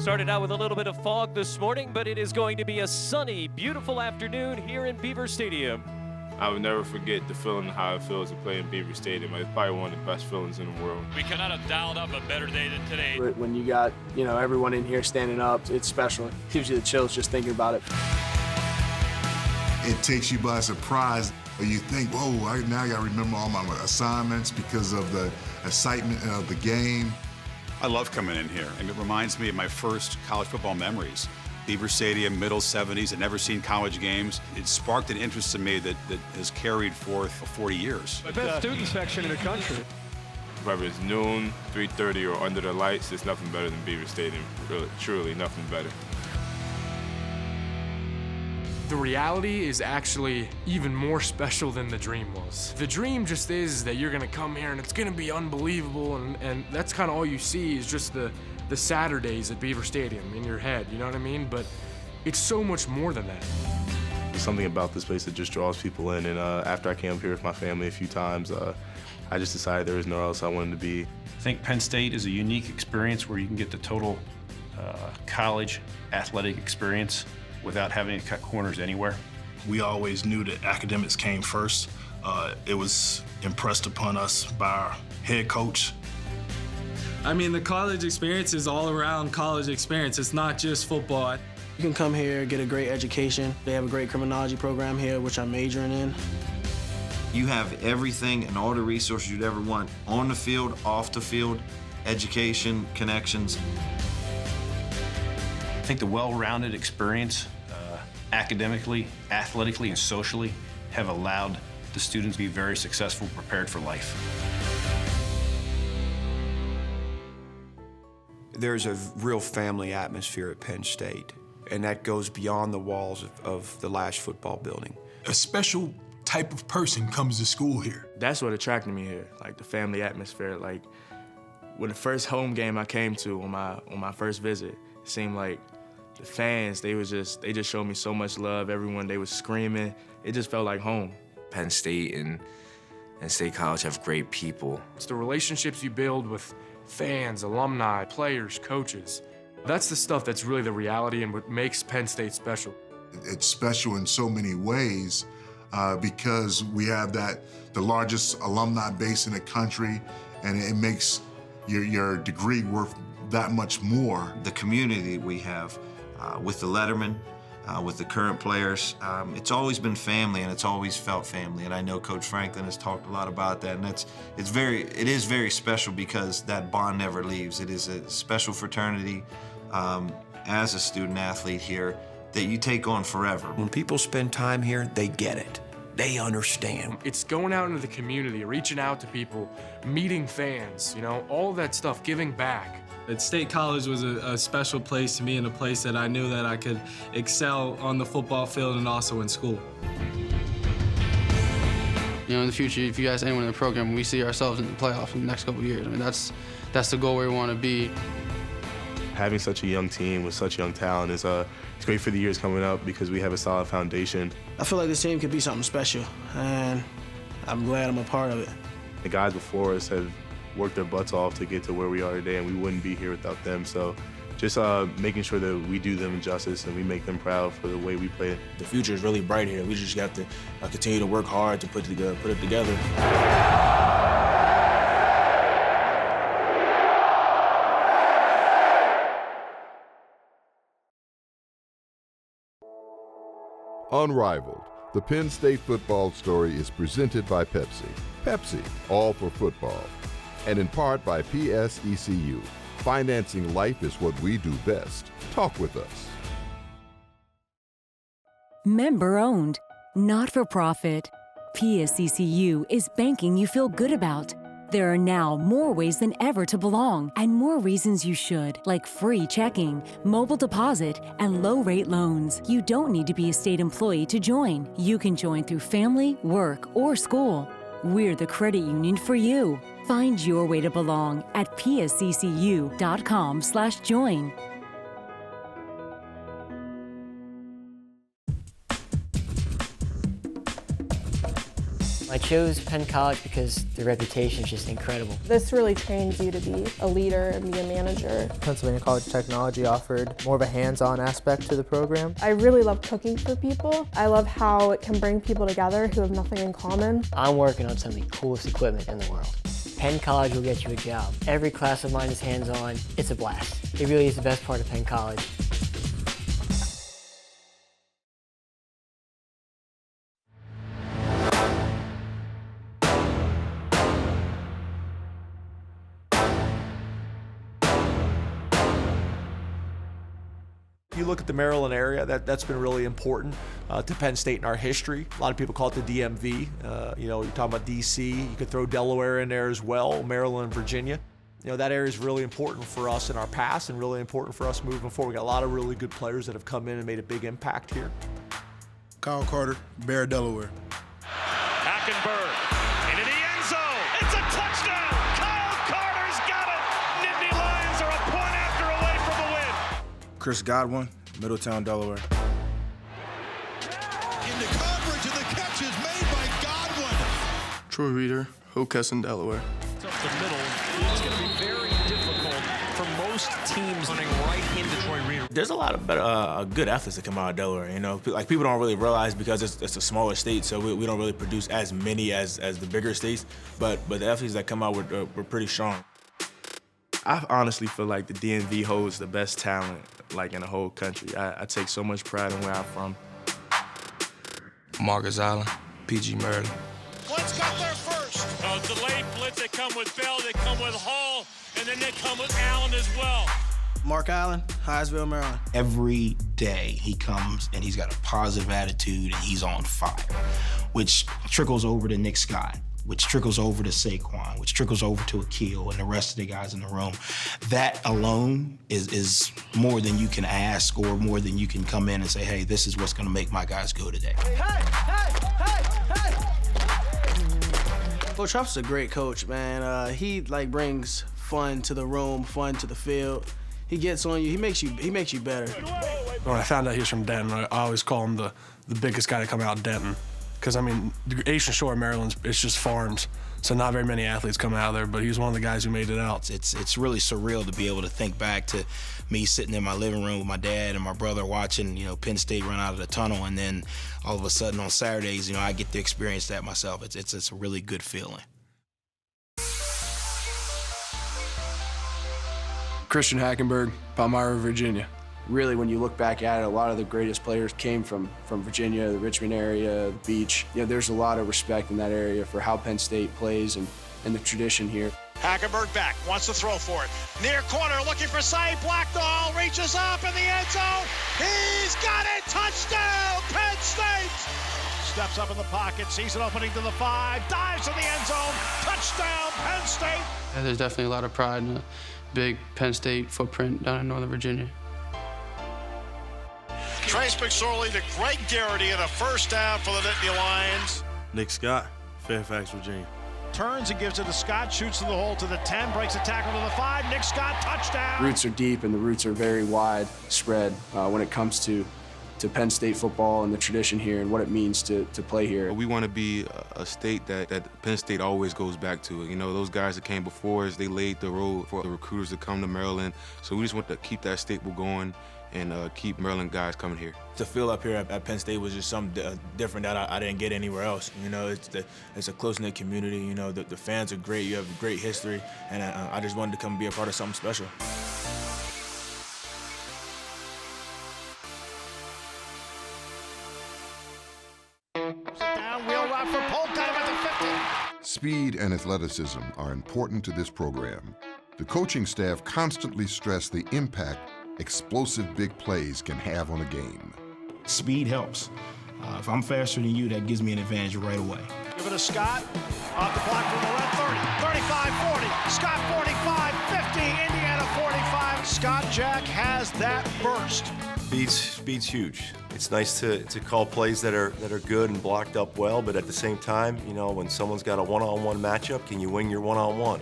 Started out with a little bit of fog this morning, but it is going to be a sunny, beautiful afternoon here in Beaver Stadium. I will never forget the feeling how it feels to play in Beaver Stadium. It's probably one of the best feelings in the world. We cannot have dialed up a better day than today. When you got, everyone in here standing up, it's special. It gives you the chills just thinking about it. It takes you by surprise. You think, whoa, now I got to remember all my assignments because of the excitement of the game. I love coming in here, and it reminds me of my first college football memories. Beaver Stadium, middle 70s, I'd never seen college games. It sparked an interest in me that has carried forth for 40 years. The best student section in the country. Whether it's noon, 3:30, or under the lights, there's nothing better than Beaver Stadium. Really, truly nothing better. The reality is actually even more special than the dream was. The dream just is that you're gonna come here and it's gonna be unbelievable, and that's kind of all you see is just the Saturdays at Beaver Stadium in your head, you know what I mean? But it's so much more than that. There's something about this place that just draws people in, and after I came up here with my family a few times, I just decided there was nowhere else I wanted to be. I think Penn State is a unique experience where you can get the total college athletic experience without having to cut corners anywhere. We always knew that academics came first. It was impressed upon us by our head coach. I mean, the college experience is all around college experience. It's not just football. You can come here, get a great education. They have a great criminology program here, which I'm majoring in. You have everything and all the resources you'd ever want on the field, off the field, education, connections. I think the well-rounded experience, academically, athletically, and socially, have allowed the students to be very successful, prepared for life. There's a real family atmosphere at Penn State, and that goes beyond the walls of the Lash football building. A special type of person comes to school here. That's what attracted me here, like the family atmosphere. Like, when the first home game I came to on my first visit, it seemed like the fans, they just showed me so much love. Everyone, they was screaming. It just felt like home. Penn State and State College have great people. It's the relationships you build with fans, alumni, players, coaches. That's the stuff that's really the reality and what makes Penn State special. It's special in so many ways because we have the largest alumni base in the country, and it makes your degree worth that much more. The community we have with the Letterman, with the current players, it's always been family, and it's always felt family. And I know Coach Franklin has talked a lot about that, and it is very special because that bond never leaves. It is a special fraternity as a student athlete here that you take on forever. When people spend time here, they get it. They understand. It's going out into the community, reaching out to people, meeting fans, all that stuff, giving back. State College was a special place to me, and a place that I knew that I could excel on the football field and also in school. In the future, if you ask anyone in the program, we see ourselves in the playoffs in the next couple of years. I mean, that's the goal where we want to be. Having such a young team with such young talent is it's great for the years coming up because we have a solid foundation. I feel like this team could be something special, and I'm glad I'm a part of it. The guys before us have worked their butts off to get to where we are today, and we wouldn't be here without them. So just making sure that we do them justice and we make them proud for the way we play. The future is really bright here. We just got to continue to work hard to put it together. Unrivaled, the Penn State football story is presented by Pepsi. Pepsi, all for football. And in part by PSECU. Financing life is what we do best. Talk with us. Member owned, not for profit. PSECU is banking you feel good about. There are now more ways than ever to belong and more reasons you should, like free checking, mobile deposit, and low-rate loans. You don't need to be a state employee to join. You can join through family, work, or school. We're the credit union for you. Find your way to belong at psccu.com/join. My chose Penn College because the reputation is just incredible. This really trains you to be a leader and be a manager. Pennsylvania College of Technology offered more of a hands-on aspect to the program. I really love cooking for people. I love how it can bring people together who have nothing in common. I'm working on some of the coolest equipment in the world. Penn College will get you a job. Every class of mine is hands-on. It's a blast. It really is the best part of Penn College. You look at the Maryland area, that's been really important to Penn State in our history. A lot of people call it the DMV. You know, you're talking about DC, you could throw Delaware in there as well, Maryland, Virginia. You know, that area is really important for us in our past and really important for us moving forward. We got a lot of really good players that have come in and made a big impact here. Kyle Carter, Bear, Delaware. Hackenberg into the end zone. It's a touchdown. Kyle Carter's got it. Nittany Lions are a point after away from the win. Chris Godwin, Middletown, Delaware. Into coverage, and the catch is made by Godwin. Troy Reeder, Hockessin, Delaware. Up the middle is going to be very difficult for most teams running right into Troy Reeder. There's a lot of better, good athletes that come out of Delaware. You know, like people don't really realize because it's a smaller state, so we don't really produce as many as the bigger states. But the athletes that come out were pretty strong. I honestly feel like the DMV holds the best talent, like in the whole country. I take so much pride in where I'm from. Marcus Allen, PG Maryland. Blitz got there first. Delayed blitz, they come with Bell, they come with Hall, and then they come with Allen as well. Mark Allen, Hinesville, Maryland. Every day he comes and he's got a positive attitude and he's on fire, which trickles over to Nick Scott, which trickles over to Saquon, which trickles over to Akil and the rest of the guys in the room. That alone is more than you can ask or more than you can come in and say, hey, this is what's gonna make my guys go today. Coach Trump's a great coach, man. He brings fun to the room, fun to the field. He gets on you. He makes you better. When I found out he was from Denton, I always call him the biggest guy to come out of Denton. Because, I mean, the Eastern Shore of Maryland, it's just farms, so not very many athletes come out of there, but he was one of the guys who made it out. It's really surreal to be able to think back to me sitting in my living room with my dad and my brother watching, you know, Penn State run out of the tunnel, and then all of a sudden on Saturdays, you know, I get to experience that myself. It's a really good feeling. Christian Hackenberg, Palmyra, Virginia. Really, when you look back at it, a lot of the greatest players came from Virginia, the Richmond area, the beach. You know, there's a lot of respect in that area for how Penn State plays and the tradition here. Hackenberg back, wants to throw for it. Near corner, looking for Saeed Blacknall, reaches up in the end zone. He's got it, touchdown, Penn State! Steps up in the pocket, sees an opening to the 5, dives to the end zone, touchdown, Penn State! Yeah, there's definitely a lot of pride in a big Penn State footprint down in Northern Virginia. Trace McSorley to Greg Garrity and a first down for the Nittany Lions. Nick Scott, Fairfax, Virginia. Turns and gives it to Scott, shoots to the hole to the 10, breaks a tackle to the 5. Nick Scott, touchdown. Roots are deep and the roots are very wide spread when it comes to Penn State football and the tradition here and what it means to play here. We want to be a state that Penn State always goes back to. You know, those guys that came before us, they laid the road for the recruiters to come to Maryland. So we just want to keep that staple going and keep Maryland guys coming here. The feel up here at Penn State was just something different that I didn't get anywhere else. You know, it's a close-knit community. You know, the fans are great. You have a great history, and I just wanted to come be a part of something special. Down, wheel route for Polk, got him at the 50. Speed and athleticism are important to this program. The coaching staff constantly stress the impact explosive big plays can have on a game. Speed helps. If I'm faster than you, that gives me an advantage right away. Give it to Scott, off the block from the left, 30, 35, 40, Scott 45, 50, Indiana 45. Scott Jack has that burst. Speed's huge. It's nice to call plays that are good and blocked up well, but at the same time, you know, when someone's got a one-on-one matchup, can you win your one-on-one?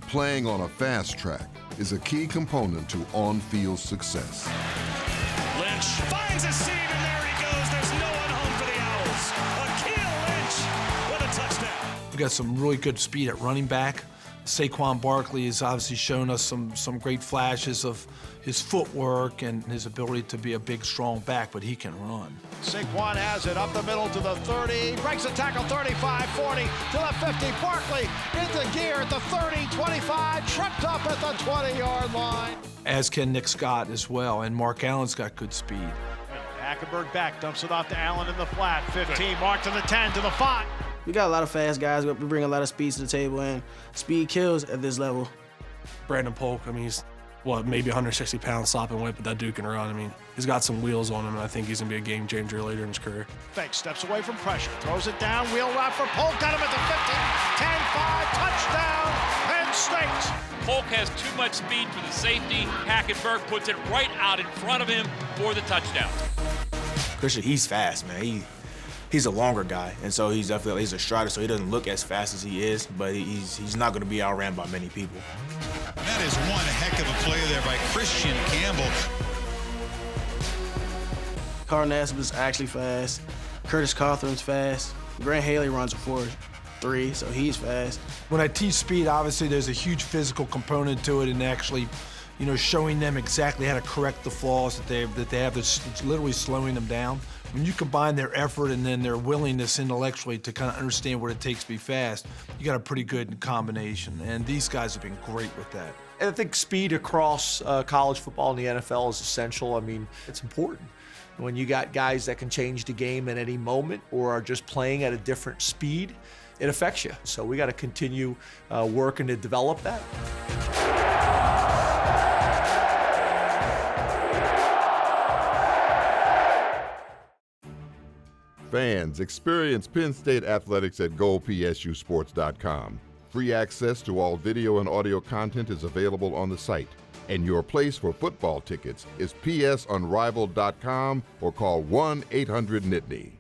Playing on a fast track is a key component to on-field success. Lynch finds a seam, and there he goes. There's no one home for the Owls. Akil Lynch with a touchdown. got some really good speed at running back. Saquon Barkley has obviously shown us some great flashes of his footwork and his ability to be a big, strong back, but he can run. Saquon has it up the middle to the 30, breaks a tackle 35, 40 to the 50. Barkley into gear at the 30, 25, tripped up at the 20-yard line. As can Nick Scott as well, and Mark Allen's got good speed. Hackenberg back, dumps it off to Allen in the flat, 15, Mark to the 10, to the 5. We got a lot of fast guys. We bring a lot of speed to the table, and speed kills at this level. Brandon Polk, I mean, he's, maybe 160 pounds sopping wet, but that dude can run. I mean, he's got some wheels on him, and I think he's going to be a game changer later in his career. Fake, steps away from pressure, throws it down, wheel route for Polk, got him at the 50, 10-5, touchdown, Penn State. Polk has too much speed for the safety. Hackenberg puts it right out in front of him for the touchdown. Christian, he's fast, man. He's a longer guy, and so he's a strider, so he doesn't look as fast as he is, but he's not going to be outran by many people. That is one heck of a play there by Christian Campbell. Carl Nassib is actually fast. Curtis Cawthorn's fast. Grant Haley runs a 4.3, so he's fast. When I teach speed, obviously there's a huge physical component to it, and actually, showing them exactly how to correct the flaws that they have that's literally slowing them down. When you combine their effort and then their willingness intellectually to kind of understand what it takes to be fast, you got a pretty good combination, and these guys have been great with that. And I think speed across college football and the NFL is essential. I mean, it's important. When you got guys that can change the game at any moment or are just playing at a different speed, it affects you. So we got to continue working to develop that. Fans, experience Penn State athletics at GoPSUSports.com. Free access to all video and audio content is available on the site. And your place for football tickets is PSUnrivaled.com or call 1-800-NITNY.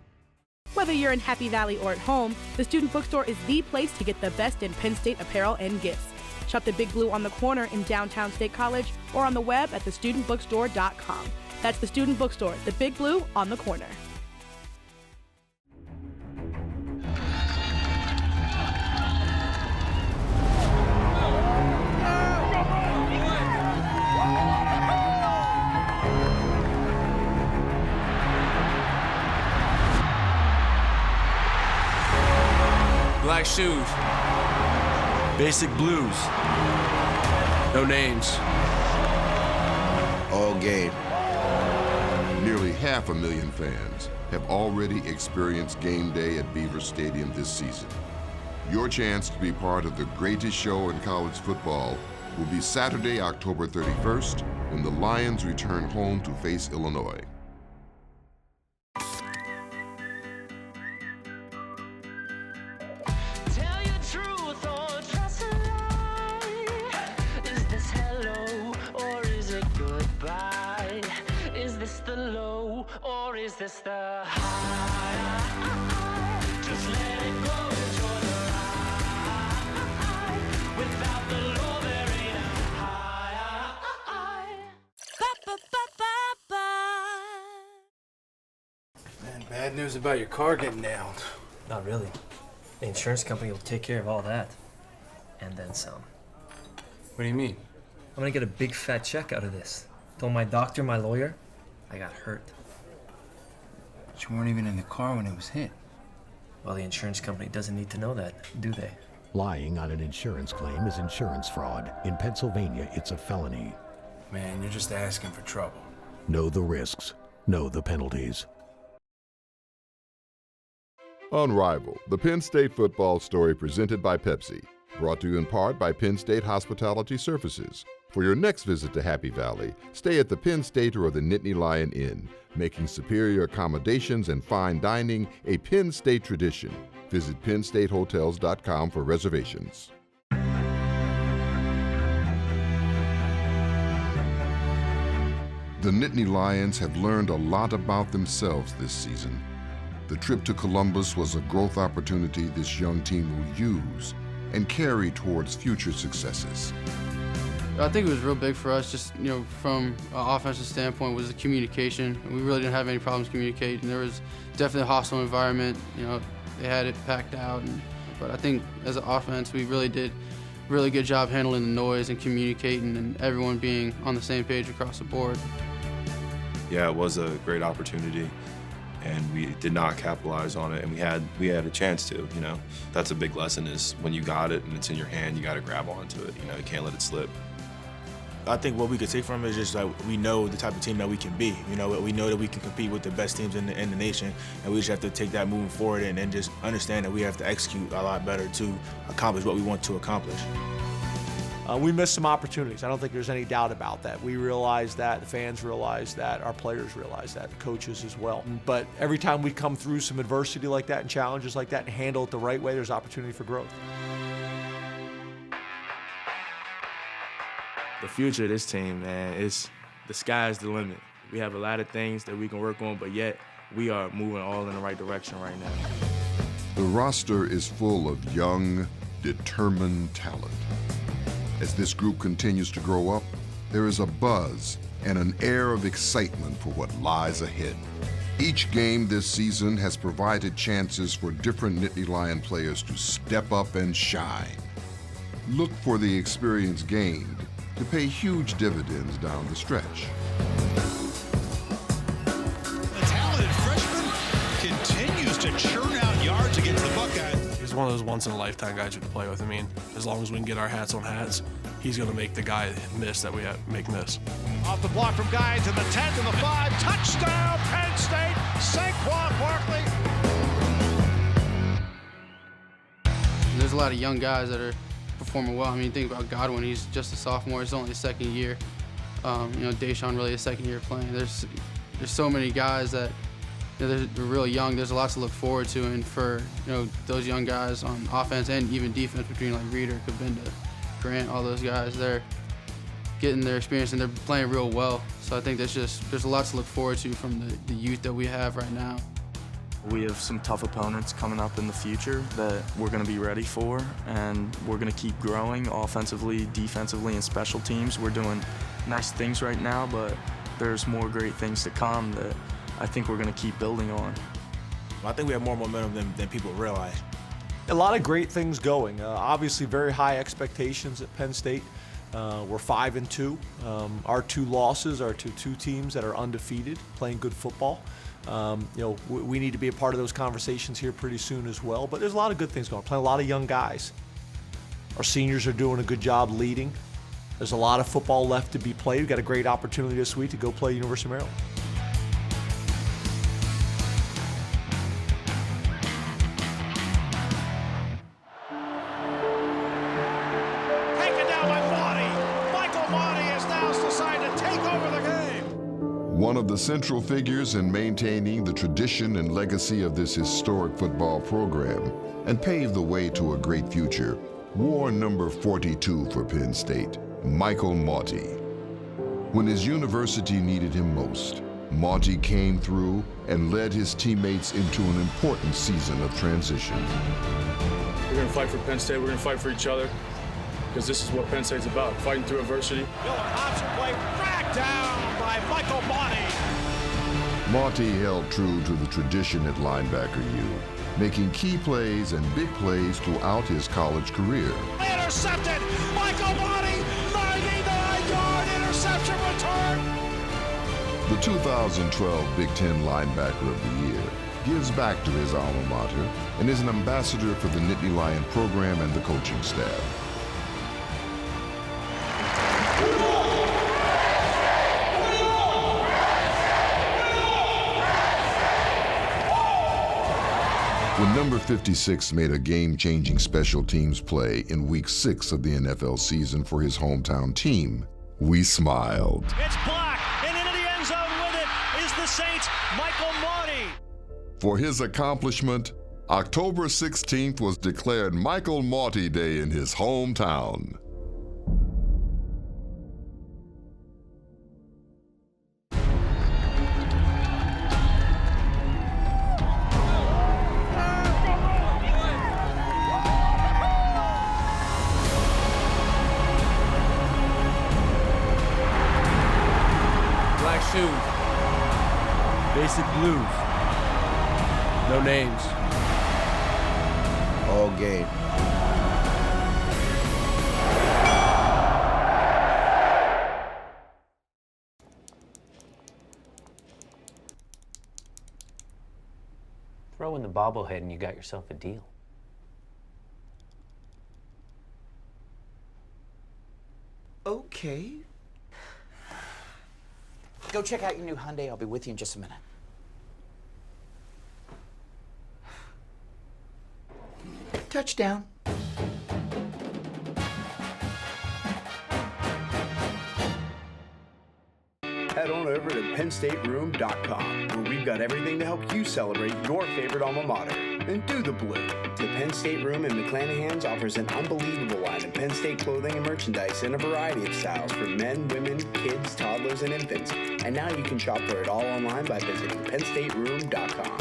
Whether you're in Happy Valley or at home, the Student Bookstore is the place to get the best in Penn State apparel and gifts. Shop the Big Blue on the corner in downtown State College or on the web at thestudentbookstore.com. That's the Student Bookstore, the Big Blue on the corner. Black shoes. Basic blues. No names. All game. Nearly 500,000 fans have already experienced game day at Beaver Stadium this season. Your chance to be part of the greatest show in college football will be Saturday, October 31st, when the Lions return home to face Illinois. Or is this the high? Just let it go, enjoy the ride. Without the low, there ain't a high. Man, bad news about your car getting nailed. Not really. The insurance company will take care of all that. And then some. What do you mean? I'm gonna get a big fat check out of this. Told my doctor, my lawyer, I got hurt. But you weren't even in the car when it was hit. Well, the insurance company doesn't need to know that, do they? Lying on an insurance claim is insurance fraud. In Pennsylvania, it's a felony. Man, you're just asking for trouble. Know the risks. Know the penalties. Unrivaled, the Penn State football story presented by Pepsi. Brought to you in part by Penn State Hospitality Services. For your next visit to Happy Valley, stay at the Penn State or the Nittany Lion Inn, making superior accommodations and fine dining a Penn State tradition. Visit PennStateHotels.com for reservations. The Nittany Lions have learned a lot about themselves this season. The trip to Columbus was a growth opportunity this young team will use and carry towards future successes. I think it was real big for us, just from an offensive standpoint, was the communication. We really didn't have any problems communicating. There was definitely a hostile environment. They had it packed out, But I think as an offense, we really did a really good job handling the noise and communicating and everyone being on the same page across the board. Yeah, it was a great opportunity, and we did not capitalize on it, and we had a chance to, you know. That's a big lesson, is when you got it and it's in your hand, you got to grab onto it, you know, you can't let it slip. I think what we could take from it is just like we know the type of team that we can be. You know, we know that we can compete with the best teams in the nation, and we just have to take that moving forward and just understand that we have to execute a lot better to accomplish what we want to accomplish. We missed some opportunities. I don't think there's any doubt about that. We realize that, the fans realize that, our players realize that, the coaches as well. But every time we come through some adversity like that and challenges like that and handle it the right way, there's opportunity for growth. The future of this team, man, the sky's the limit. We have a lot of things that we can work on, but yet we are moving all in the right direction right now. The roster is full of young, determined talent. As this group continues to grow up, there is a buzz and an air of excitement for what lies ahead. Each game this season has provided chances for different Nittany Lion players to step up and shine. Look for the experience gained to pay huge dividends down the stretch. The talented freshman continues to churn out yards against the Buckeyes. He's one of those once-in-a-lifetime guys you can play with. I mean, as long as we can get our hats on hats, he's going to make the guy miss that we make miss. Off the block from Guy to the 10 to the 5. Touchdown, Penn State. Saquon Barkley. There's a lot of young guys that are performing well. I mean, think about Godwin. He's just a sophomore. He's only his second year. You know, Deshaun really his second year playing. There's so many guys that, you know, they're really young. There's a lot to look forward to, and for, you know, those young guys on offense and even defense, between like Reeder, Kabinda, Grant, all those guys, they're getting their experience and they're playing real well. So I think there's a lot to look forward to from the youth that we have right now. We have some tough opponents coming up in the future that we're going to be ready for, and we're going to keep growing offensively, defensively, and special teams. We're doing nice things right now, but there's more great things to come that I think we're going to keep building on. I think we have more momentum than people realize. A lot of great things going. Obviously, very high expectations at Penn State. We're 5-2. Our 2 losses are to 2 teams that are undefeated, playing good football. You know, we need to be a part of those conversations here pretty soon as well. But there's a lot of good things going on. Playing a lot of young guys. Our seniors are doing a good job leading. There's a lot of football left to be played. We've got a great opportunity this week to go play University of Maryland. Taken down by Mauti. Michael Mauti has now decided to take over the game. One of the central figures in maintaining the tradition and legacy of this historic football program and paved the way to a great future wore number 42 for Penn State, Michael Mauti. When his university needed him most, Mauti came through and led his teammates into an important season of transition. We're going to fight for Penn State. We're going to fight for each other, because this is what Penn State's about, fighting through adversity. Miller option play, dragged down by Michael Mauti. Mauti held true to the tradition at linebacker U, making key plays and big plays throughout his college career. Intercepted. Michael Mauti, 99-yard interception return. The 2012 Big Ten Linebacker of the Year gives back to his alma mater and is an ambassador for the Nittany Lion program and the coaching staff. When number 56 made a game-changing special teams play in week 6 of the NFL season for his hometown team, we smiled. It's Black, and into the end zone with it is the Saints' Michael Mauti. For his accomplishment, October 16th was declared Michael Mauti Day in his hometown. Shoes. Basic blues. No names. All game. Throw in the bobblehead and you got yourself a deal. Okay. Go check out your new Hyundai. I'll be with you in just a minute. Touchdown. Head on over to PennStateRoom.com, where we've got everything to help you celebrate your favorite alma mater. And do the blue. The Penn State Room in McClanahan's offers an unbelievable line of Penn State clothing and merchandise in a variety of styles for men, women, kids, toddlers, and infants. And now you can shop for it all online by visiting PennStateRoom.com.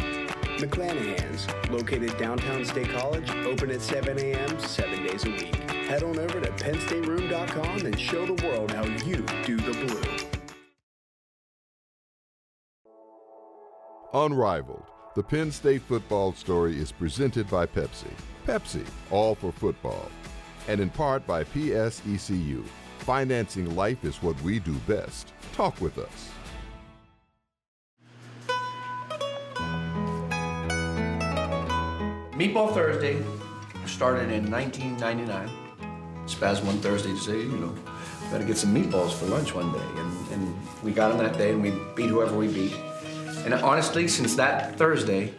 McClanahan's, located downtown State College, open at 7 a.m. 7 days a week. Head on over to PennStateRoom.com and show the world how you do the blue. Unrivaled, the Penn State football story is presented by Pepsi. Pepsi, all for football. And in part by PSECU. Financing life is what we do best. Talk with us. Meatball Thursday started in 1999. Spaz one Thursday to say, you know, we gotta get some meatballs for lunch one day. And we got them that day and we beat whoever we beat. And honestly, since that Thursday,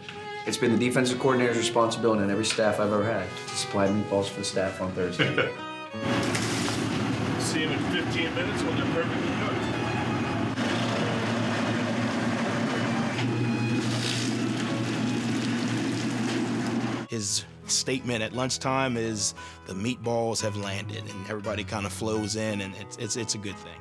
it's been the defensive coordinator's responsibility and every staff I've ever had to supply meatballs for the staff on Thursday. See them in 15 minutes when they're perfectly cooked. His statement at lunchtime is the meatballs have landed, and everybody kind of flows in, and it's a good thing.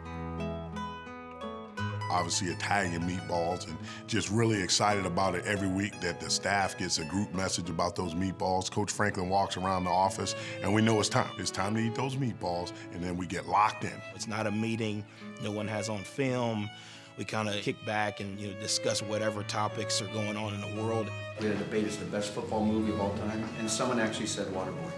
Obviously Italian meatballs, and just really excited about it every week that the staff gets a group message about those meatballs. Coach Franklin walks around the office and we know it's time. It's time to eat those meatballs, and then we get locked in. It's not a meeting no one has on film. We kind of kick back and discuss whatever topics are going on in the world. We had a debate, it's the best football movie of all time, and someone actually said Waterboy.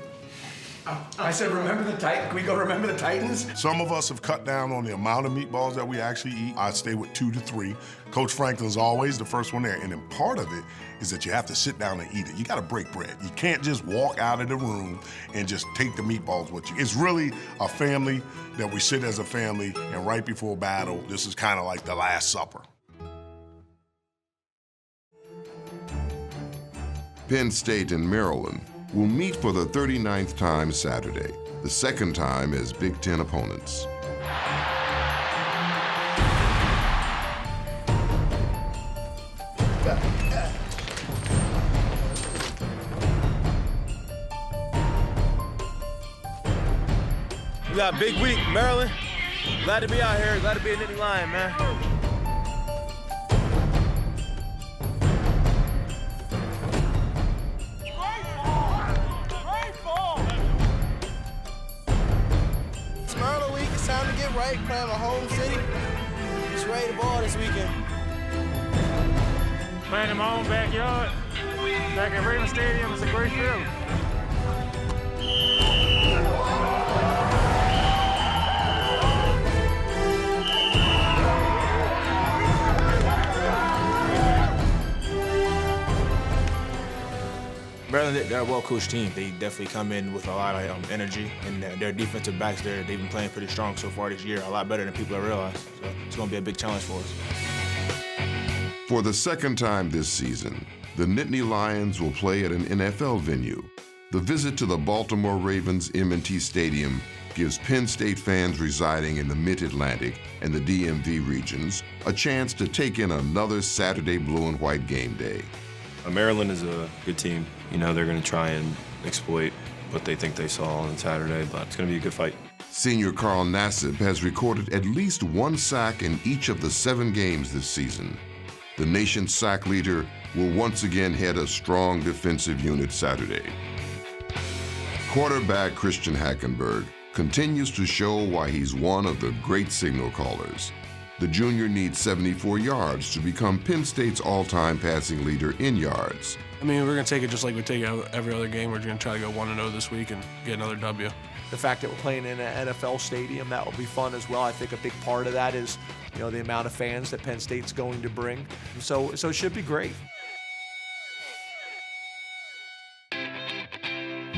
I said, remember the Titans? Can we go remember the Titans? Some of us have cut down on the amount of meatballs that we actually eat. I stay with 2 to 3. Coach Franklin's always the first one there. And then part of it is that you have to sit down and eat it. You got to break bread. You can't just walk out of the room and just take the meatballs with you. It's really a family that we sit as a family, and right before battle, this is kind of like the Last Supper. Penn State and Maryland will meet for the 39th time Saturday, the second time as Big Ten opponents. We got a big week, Maryland. Glad to be out here, glad to be a Nittany Lion, man. Right, playing my home city. Just ready to ball this weekend. Playing in my own backyard, back at Beaver Stadium, it's a great feeling. Maryland, they're a well-coached team. They definitely come in with a lot of energy, and their defensive backs they've been playing pretty strong so far this year, a lot better than people have realized. So it's going to be a big challenge for us. For the second time this season, the Nittany Lions will play at an NFL venue. The visit to the Baltimore Ravens M&T Stadium gives Penn State fans residing in the Mid-Atlantic and the DMV regions a chance to take in another Saturday blue and white game day. Maryland is a good team. You know, they're going to try and exploit what they think they saw on Saturday, but it's going to be a good fight. Senior Carl Nassib has recorded at least 1 sack in each of the 7 games this season. The nation's sack leader will once again head a strong defensive unit Saturday. Quarterback Christian Hackenberg continues to show why he's one of the great signal callers. The junior needs 74 yards to become Penn State's all-time passing leader in yards. I mean, we're going to take it just like we take every other game. We're going to try to go 1-0 this week and get another W. The fact that we're playing in an NFL stadium, that will be fun as well. I think a big part of that is, the amount of fans that Penn State's going to bring. So it should be great.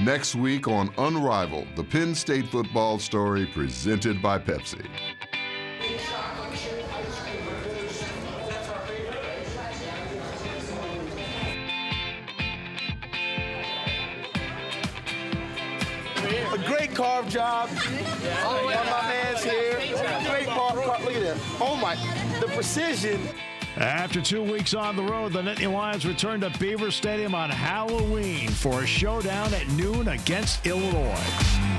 Next week on Unrivaled, the Penn State football story presented by Pepsi. A great carve job. All my man's here. Great carve. Look at this. Oh my, the precision. After 2 weeks on the road, the Nittany Lions return to Beaver Stadium on Halloween for a showdown at noon against Illinois.